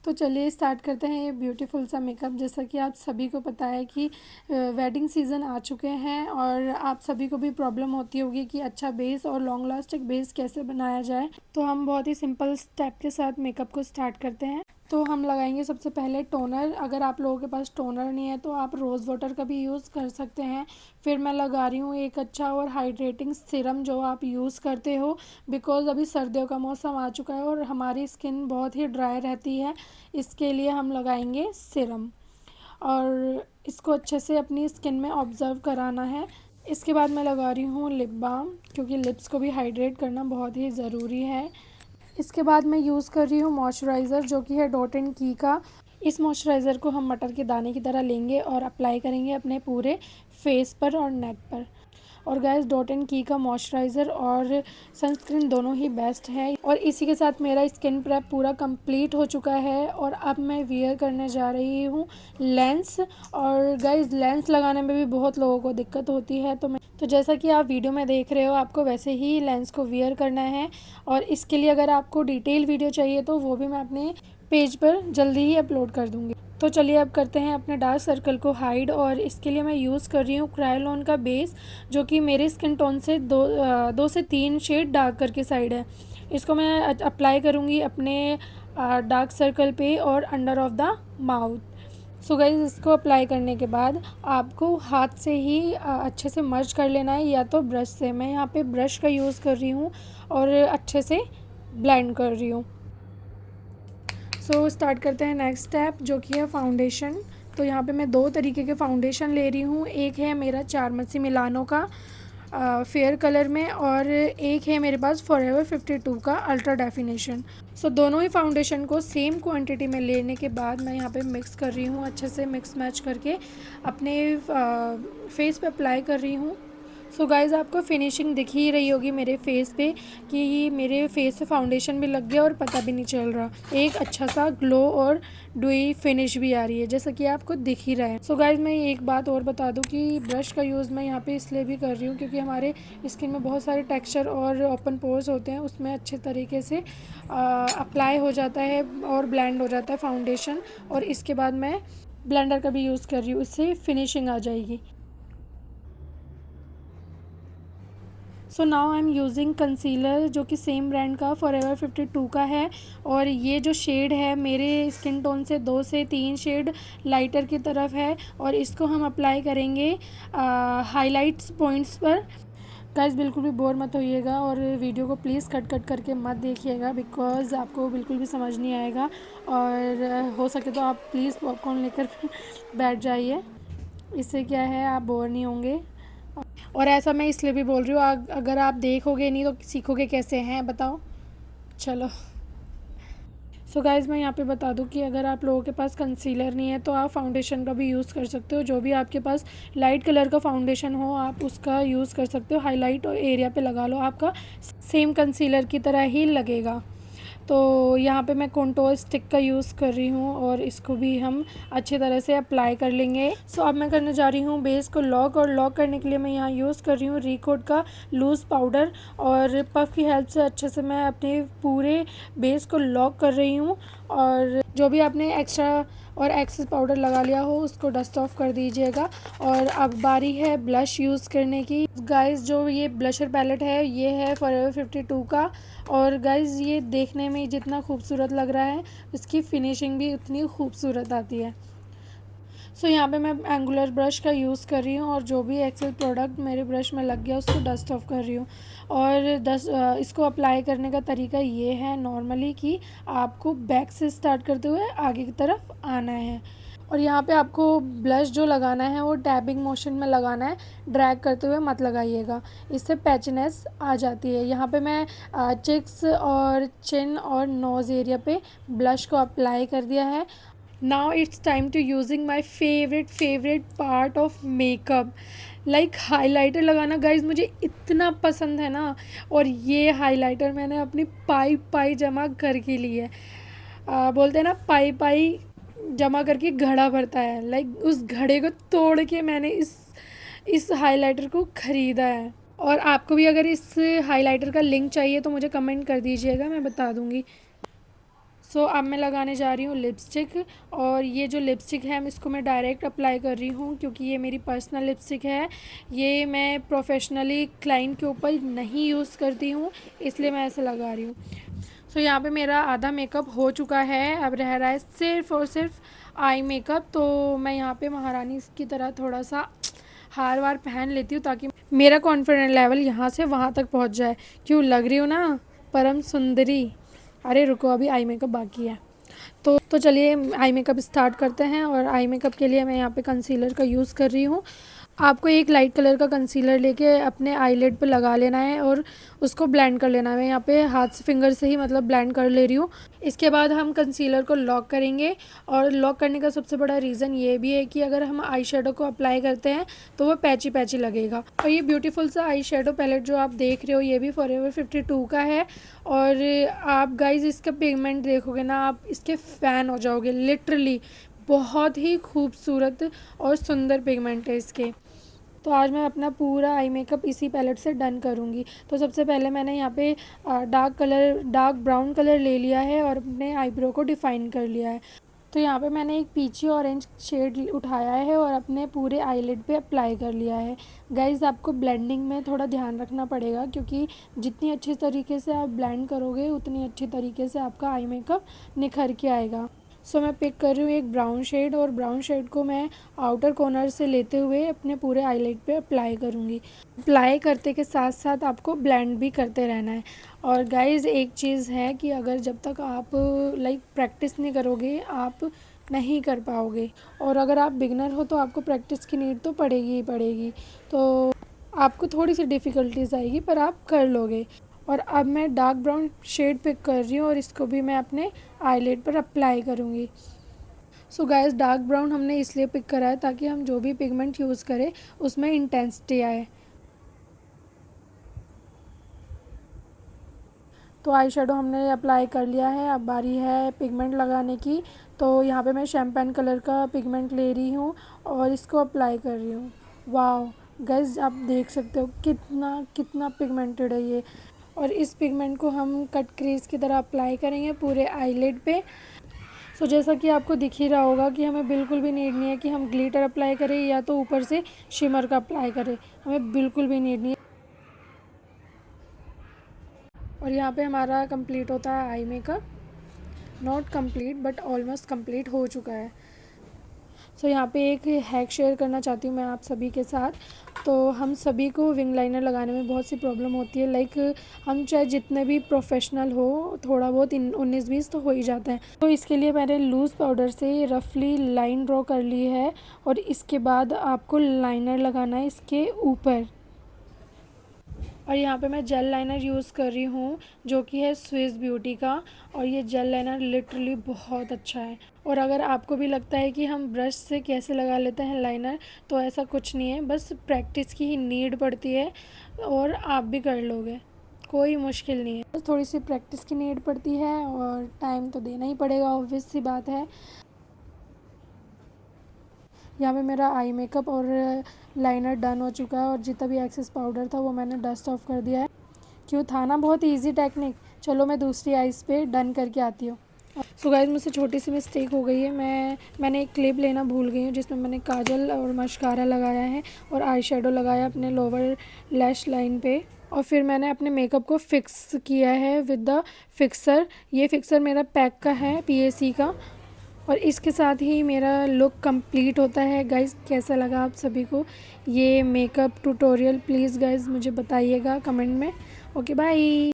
तो चलिए स्टार्ट करते हैं ये ब्यूटीफुल सा मेकअप। जैसा कि आप सभी को पता है कि वेडिंग सीज़न आ चुके हैं और आप सभी को भी प्रॉब्लम होती होगी कि अच्छा बेस और लॉन्ग लास्टिक बेस कैसे बनाया जाए। तो हम बहुत ही सिंपल स्टेप के साथ मेकअप को स्टार्ट करते हैं। तो हम लगाएंगे सबसे पहले टोनर। अगर आप लोगों के पास टोनर नहीं है तो आप रोज़ वाटर का भी यूज़ कर सकते हैं। फिर मैं लगा रही हूँ एक अच्छा और हाइड्रेटिंग सीरम जो आप यूज़ करते हो, बिकॉज़ अभी सर्दियों का मौसम आ चुका है और हमारी स्किन बहुत ही ड्राई रहती है। इसके लिए हम लगाएंगे सीरम और इसको अच्छे से अपनी स्किन में ऑब्ज़र्व कराना है। इसके बाद मैं लगा रही हूँ लिप बाम, क्योंकि लिप्स को भी हाइड्रेट करना बहुत ही ज़रूरी है। इसके बाद मैं यूज़ कर रही हूँ मॉइस्चराइज़र, जो कि है डॉट एंड की का। इस मॉइस्चराइज़र को हम मटर के दाने की तरह लेंगे और अप्लाई करेंगे अपने पूरे फेस पर और नेक पर। और गाइस, डॉट एंड की का मॉइस्चराइज़र और सनस्क्रीन दोनों ही बेस्ट है। और इसी के साथ मेरा स्किन प्रेप पूरा कंप्लीट हो चुका है और अब मैं वियर करने जा रही हूँ लेंस। और गाइस, लेंस लगाने में भी बहुत लोगों को दिक्कत होती है, तो जैसा कि आप वीडियो में देख रहे हो आपको वैसे ही लेंस को वियर करना है। और इसके लिए अगर आपको डिटेल वीडियो चाहिए तो वो भी मैं अपने पेज पर जल्दी ही अपलोड कर दूँगी। तो चलिए अब करते हैं अपने डार्क सर्कल को हाइड। और इसके लिए मैं यूज़ कर रही हूँ क्रायोलॉन का बेस, जो कि मेरे स्किन टोन से दो से तीन शेड डार्क करके साइड है। इसको मैं अप्लाई करूँगी अपने डार्क सर्कल पे और under of the mouth. So guys, इसको अप्लाई करने के बाद आपको हाथ से ही अच्छे से मर्ज कर लेना है या तो ब्रश से। मैं यहाँ पे ब्रश का यूज़ कर रही हूँ और अच्छे से ब्लेंड कर रही हूँ। सो स्टार्ट करते हैं नेक्स्ट स्टेप, जो कि है फाउंडेशन। तो यहाँ पे मैं दो तरीके के फाउंडेशन ले रही हूँ। एक है मेरा चारमसी मिलानो का फेयर कलर में और एक है मेरे पास फॉरएवर 52 का अल्ट्रा डेफिनेशन। सो दोनों ही फाउंडेशन को सेम क्वांटिटी में लेने के बाद मैं यहाँ पे मिक्स कर रही हूँ, अच्छे से मिक्स मैच करके अपने फेस पे अप्लाई कर रही हूँ। सो गाइज़, आपको फिनिशिंग दिख ही रही होगी मेरे फेस पे कि मेरे फेस पे फाउंडेशन भी लग गया और पता भी नहीं चल रहा। एक अच्छा सा ग्लो और ड्यूई फिनिश भी आ रही है, जैसा कि आपको दिख ही रहा है। सो गाइज़, मैं एक बात और बता दूं कि ब्रश का यूज़ मैं यहाँ पे इसलिए भी कर रही हूँ क्योंकि हमारे स्किन में बहुत सारे टेक्सचर और ओपन पोर्स होते हैं, उसमें अच्छे तरीके से अप्लाई हो जाता है और ब्लेंड हो जाता है फाउंडेशन। और इसके बाद मैं ब्लेंडर का भी यूज़ कर रही हूँ, इससे फिनिशिंग आ जाएगी। So now I am using concealer, जो कि सेम ब्रांड का फॉरएवर 52 का है। और ये जो शेड है मेरे स्किन टोन से दो से तीन शेड लाइटर की तरफ है और इसको हम अप्लाई करेंगे हाइलाइट्स पॉइंट्स पर। गाइस, बिल्कुल भी बोर मत होइएगा और वीडियो को प्लीज़ कट कट करके मत देखिएगा, बिकॉज़ आपको बिल्कुल भी समझ नहीं आएगा। और हो सके तो आप प्लीज़ पॉपकॉर्न लेकर बैठ जाइए, इससे क्या है आप बोर नहीं होंगे। और ऐसा मैं इसलिए भी बोल रही हूँ, अगर आप देखोगे नहीं तो सीखोगे कैसे हैं बताओ। चलो, सो गाइज़, मैं यहाँ पे बता दूँ कि अगर आप लोगों के पास कंसीलर नहीं है तो आप फाउंडेशन का भी यूज़ कर सकते हो। जो भी आपके पास लाइट कलर का फाउंडेशन हो आप उसका यूज़ कर सकते हो। हाईलाइट और एरिया पे लगा लो, आपका सेम कंसीलर की तरह ही लगेगा। तो यहाँ पे मैं कंटूर स्टिक का यूज़ कर रही हूँ और इसको भी हम अच्छी तरह से अप्लाई कर लेंगे। सो अब मैं करने जा रही हूँ बेस को लॉक। और लॉक करने के लिए मैं यहाँ यूज़ कर रही हूँ रिकोड का लूज़ पाउडर और पफ की हेल्प से अच्छे से मैं अपने पूरे बेस को लॉक कर रही हूँ। और जो भी आपने एक्स्ट्रा और एक्सेस पाउडर लगा लिया हो उसको डस्ट ऑफ कर दीजिएगा। और अब बारी है ब्लश यूज़ करने की। गाइस, जो ये ब्लशर पैलेट है ये है फॉरएवर 52 का। और गाइस, ये देखने में जितना खूबसूरत लग रहा है इसकी फिनिशिंग भी उतनी खूबसूरत आती है। सो यहाँ पे मैं एंगुलर ब्रश का यूज़ कर रही हूँ और जो भी एक्सेल प्रोडक्ट मेरे ब्रश में लग गया उसको डस्ट ऑफ कर रही हूँ। और इसको अप्लाई करने का तरीका ये है नॉर्मली कि आपको बैक से स्टार्ट करते हुए आगे की तरफ आना है। और यहाँ पे आपको ब्लश जो लगाना है वो टैबिंग मोशन में लगाना है, ड्रैग करते हुए मत लगाइएगा, इससे पैचनेस आ जाती है। यहाँ पे मैं चिक्स और चिन और नोज़ एरिया पे ब्लश को अप्लाई कर दिया है। Now it's time to using my favourite part of makeup, like highlighter लगाना। गाइज, मुझे इतना पसंद है ना। और ये हाइलाइटर मैंने अपनी पाई पाई जमा करके ली है। बोलते हैं ना, पाई पाई जमा करके घड़ा भरता है, लाइक उस घड़े को तोड़ के मैंने इस हाइलाइटर को ख़रीदा है। और आपको भी अगर इस हाइलाइटर का लिंक चाहिए तो मुझे कमेंट कर दीजिएगा, मैं बता दूँगी। सो अब मैं लगाने जा रही हूँ लिपस्टिक। और ये जो लिपस्टिक है इसको मैं डायरेक्ट अप्लाई कर रही हूँ, क्योंकि ये मेरी पर्सनल लिपस्टिक है। ये मैं प्रोफेशनली क्लाइंट के ऊपर नहीं यूज़ करती हूँ, इसलिए मैं ऐसे लगा रही हूँ। सो यहाँ पे मेरा आधा मेकअप हो चुका है, अब रह रहा है सिर्फ़ और सिर्फ आई मेकअप। तो मैं यहाँ पे महारानी की तरह थोड़ा सा हार वार पहन लेती हूँ, ताकि मेरा कॉन्फिडेंट लेवल यहाँ से वहाँ तक पहुँच जाए। क्यों लग रही हूँ ना परम सुंदरी। अरे रुको, अभी आई मेकअप बाकी है। तो चलिए आई मेकअप स्टार्ट करते हैं। और आई मेकअप के लिए मैं यहाँ पे कंसीलर का यूज़ कर रही हूँ। आपको एक लाइट कलर का कंसीलर लेके अपने आईलिड पे लगा लेना है और उसको ब्लेंड कर लेना है। मैं यहाँ पे हाथ से फिंगर से ही मतलब ब्लेंड कर ले रही हूँ। इसके बाद हम कंसीलर को लॉक करेंगे। और लॉक करने का सबसे बड़ा रीज़न ये भी है कि अगर हम आई शेडो को अप्लाई करते हैं तो वो पैची पैची लगेगा। और ये ब्यूटीफुल सा आई शेडो पैलेट जो आप देख रहे हो ये भी फॉरएवर 52 का है। और आप गाइज इसका पिगमेंट देखोगे ना, आप इसके फ़ैन हो जाओगे लिटरली। बहुत ही खूबसूरत और सुंदर पिगमेंट है इसके। तो आज मैं अपना पूरा आई मेकअप इसी पैलेट से डन करूँगी। तो सबसे पहले मैंने यहाँ पे डार्क ब्राउन कलर ले लिया है और अपने आईब्रो को डिफ़ाइन कर लिया है। तो यहाँ पे मैंने एक पीची ऑरेंज शेड उठाया है और अपने पूरे आईलिड पे अप्लाई कर लिया है। गाइज़ आपको ब्लेंडिंग में थोड़ा ध्यान रखना पड़ेगा, क्योंकि जितनी अच्छी तरीके से आप ब्लेंड करोगे उतनी अच्छी तरीके से आपका आई मेकअप निखर के आएगा। सो मैं पिक कर रही हूँ एक ब्राउन शेड, और ब्राउन शेड को मैं आउटर कॉर्नर से लेते हुए अपने पूरे आईलिड पे अप्लाई करूँगी। अप्लाई करते के साथ साथ आपको ब्लेंड भी करते रहना है। और गाइज़ एक चीज़ है कि अगर जब तक आप प्रैक्टिस नहीं करोगे आप नहीं कर पाओगे। और अगर आप बिगनर हो तो आपको प्रैक्टिस की नीड तो पड़ेगी ही पड़ेगी। तो आपको थोड़ी सी डिफ़िकल्टीज आएगी पर आप कर लोगे। और अब मैं डार्क ब्राउन शेड पिक कर रही हूँ और इसको भी मैं अपने आईलिड पर अप्लाई करूँगी। सो गाइस डार्क ब्राउन हमने इसलिए पिक करा है ताकि हम जो भी पिगमेंट यूज़ करें उसमें इंटेंसिटी आए। तो आई शेडो हमने अप्लाई कर लिया है, अब बारी है पिगमेंट लगाने की। तो यहाँ पे मैं शैम्पेन कलर का पिगमेंट ले रही हूँ और इसको अप्लाई कर रही हूँ। वाह गाइस आप देख सकते हो कितना कितना पिगमेंटेड है ये। और इस पिगमेंट को हम कट क्रीज की तरह अप्लाई करेंगे पूरे आईलिड पे। सो जैसा कि आपको दिख ही रहा होगा कि हमें बिल्कुल भी नीड नहीं है कि हम ग्लिटर अप्लाई करें या तो ऊपर से शिमर का अप्लाई करें, हमें बिल्कुल भी नीड नहीं है। और यहाँ पे हमारा कंप्लीट होता है eye makeup. Not complete but almost complete हो चुका है। सो यहाँ पे एक हैक शेयर करना चाहती हूँ मैं आप सभी के साथ। तो हम सभी को विंग लाइनर लगाने में बहुत सी प्रॉब्लम होती है। लाइक हम चाहे जितने भी प्रोफेशनल हो थोड़ा बहुत 19-20 तो हो ही जाता है। तो इसके लिए मैंने लूज़ पाउडर से रफली लाइन ड्रॉ कर ली है और इसके बाद आपको लाइनर लगाना है इसके ऊपर। और यहाँ पे मैं जेल लाइनर यूज़ कर रही हूँ जो कि है स्विस ब्यूटी का। और ये जेल लाइनर लिटरली बहुत अच्छा है। और अगर आपको भी लगता है कि हम ब्रश से कैसे लगा लेते हैं लाइनर, तो ऐसा कुछ नहीं है, बस प्रैक्टिस की ही नीड पड़ती है और आप भी कर लोगे, कोई मुश्किल नहीं है। बस थोड़ी सी प्रैक्टिस की नीड पड़ती है और टाइम तो देना ही पड़ेगा, ऑब्वियस सी बात है। यहाँ पे मेरा आई मेकअप और लाइनर डन हो चुका है और जितना भी एक्सेस पाउडर था वो मैंने डस्ट ऑफ कर दिया है। क्यों था ना बहुत इजी टेक्निक। चलो मैं दूसरी आइज़ पे डन करके आती हूँ। सो गाइस मुझसे छोटी सी मिस्टेक हो गई है, मैंने एक क्लिप लेना भूल गई हूँ जिसमें मैंने काजल और मस्कारा लगाया है और आई शेडो लगाया अपने लोअर लैश लाइन पे। और फिर मैंने अपने मेकअप को फिक्स किया है विद द फिक्सर। ये फिक्सर मेरा पैक का है PAC का। और इसके साथ ही मेरा लुक कंप्लीट होता है। गाइज़ कैसा लगा आप सभी को ये मेकअप ट्यूटोरियल, प्लीज़ गाइज़ मुझे बताइएगा कमेंट में। Okay bye.